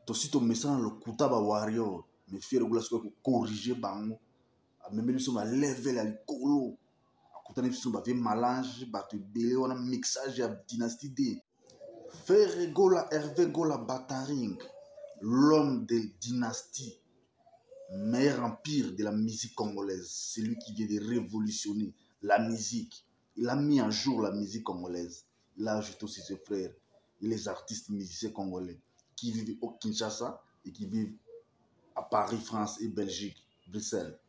Aussi to message le Kutaba warrior me faire réguler ce que corriger bango même nous sommes à level à l'écolo akutani biso ba mélange ba te belé on a mixage à dynastie D faire Gola Hervé Gola Bataring l'homme de dynastie meilleur empire de la musique congolaise, c'est lui qui vient de révolutionner la musique. Il a mis à jour la musique congolaise. Il a ajouté aussi ses frères et les artistes musiciens congolais qui vivent au Kinshasa et qui vivent à Paris, France et Belgique, Bruxelles.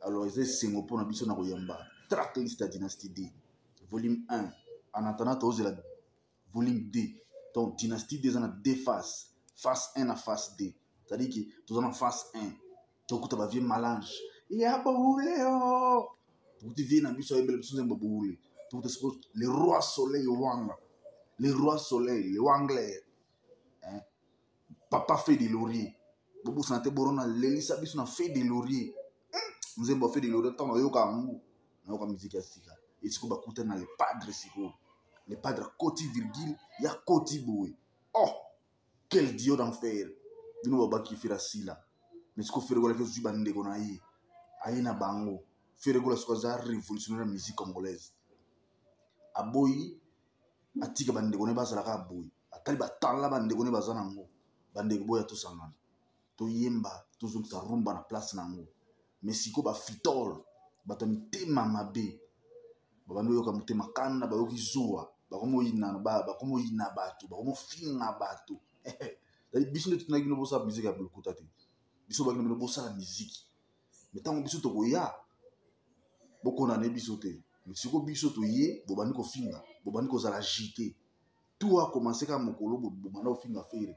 Alors, ils sont Singapour, Nabiso Nagoyamba. Tracklist de la dynastie D. Volume 1. En attendant, tu as la volume D. Donc, dynastie D, on a deux faces. Face 1 à face D. C'est-à-dire que tu as face 1. Donc, tu as un mélange. Il y a Baoulé. Tu viens à Bisso et Belgique, Baoulé. Le roi soleil Wanga. Le roi soleil, le Wanglais. Papa fait des lauriers. Bobo santé borona l'Elisa biso na fait des lauriers. Nous avons fait des lauriers tant yo ka ngu. Na ka musique ya sika. Et siko ba kuta na les padres siko. Les padres Koti Virgile, ya Koti Boé. Oh, quel dieu d'enfer. Nous ba ki fira sila. Mais siko faire gola ke su bande ko na yi. Aina bango. Faire gola siko za révolutionner la musique congolaise. Aboyi atika bande ko ne bazala ka aboyi. Atali ba tala bande ko ne bazana ngo. Bande ko boya to sangana. To yemba toujours sa rumba na place nango mais siko ba fitol bato mitema mabe babando yoka mutema kanda ba yoki zuwa ba komo yina ba komo yina bato ba komo finga bato dali biso ne tunagi no bosa musique ya blokuta te biso ba no bosa la musique mais tango biso to koya boko na ne biso te mais siko biso to ye bobani ko finga bobani ko zala agité tout a commencé ka mokolo bobana ko finga faire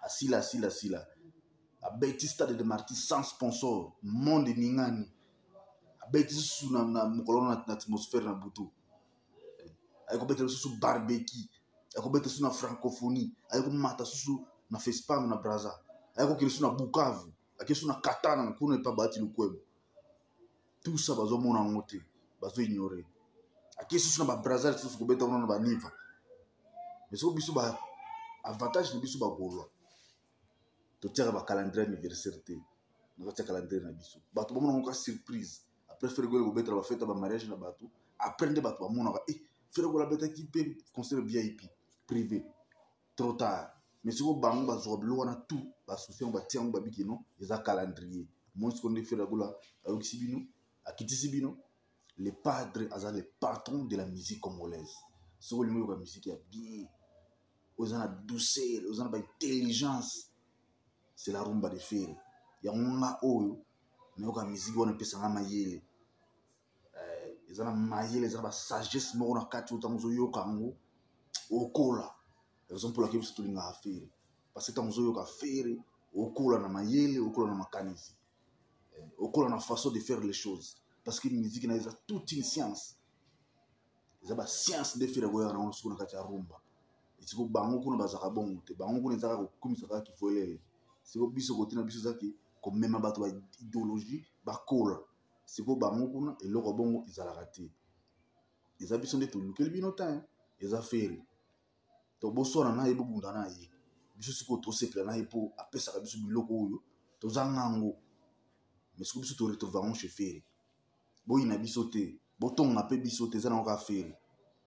asila a bêtise stade de Marty sans sponsor monde ningani a bêtise sous na mokolo na atmosphère na butu ay ko bêtise sous barbecue ay ko bêtise sous na francophonie ay ko mata sous na FESPAM na Braza ay ko kili sous na Bukavu ay sous na Katana na kuna pa bati lukwebo tout ça bazo mona ngote bazo ignorer ay sous na ba Braza sous ko beta na ba niva mais so biso ba avantage de biso ba golwa to tira ba calendrier anniversaire te na ka calendrier na biso bato ba mona surprise après faire gole go betra ba fête ba mariage na bato après nde bato ba mona ka faire go la beta qui peut concert VIP privé trop tard mais si go bango ba zo bilo wana tout ba souci ba tiango ba bikino eza calendrier moi ce qu'on dit faire go la oxibino akitisi les padres azal les patrons de la musique congolaise ce que le la musique est bien aux ana douceur aux ana ba intelligence. C'est la rumba de fer. Il y a un oyo, mais la musique on peut s'en mailler. Ils ont mailler, ils ont la sagesse, mais on a quatre autres zoyo kango, au cola. Raison pour laquelle c'est tout l'inga faire. Parce que tant zoyo ka faire, au cola na mailler, au cola na makanisi, au cola na façon de faire les choses. Parce que la musique n'a pas toute une science. Ils ont la science de faire goya na on sous na katia rumba. Et si vous bango kuna bazaka bon, te bango kuna zaka ko misaka ki folele. C'est que biso côté na biso zaki comme même bato ba idéologie ba kola c'est que bango kuna et le bongo izala raté les abiso ndeto lukel bino temps les affaires to boso na yebo bunda na ye biso siko to sepla na yepo apesa ka biso biloko oyo to zangango mais siko biso to retrouver en chefere bo ina biso te bo tonga pe biso te zana ka affaire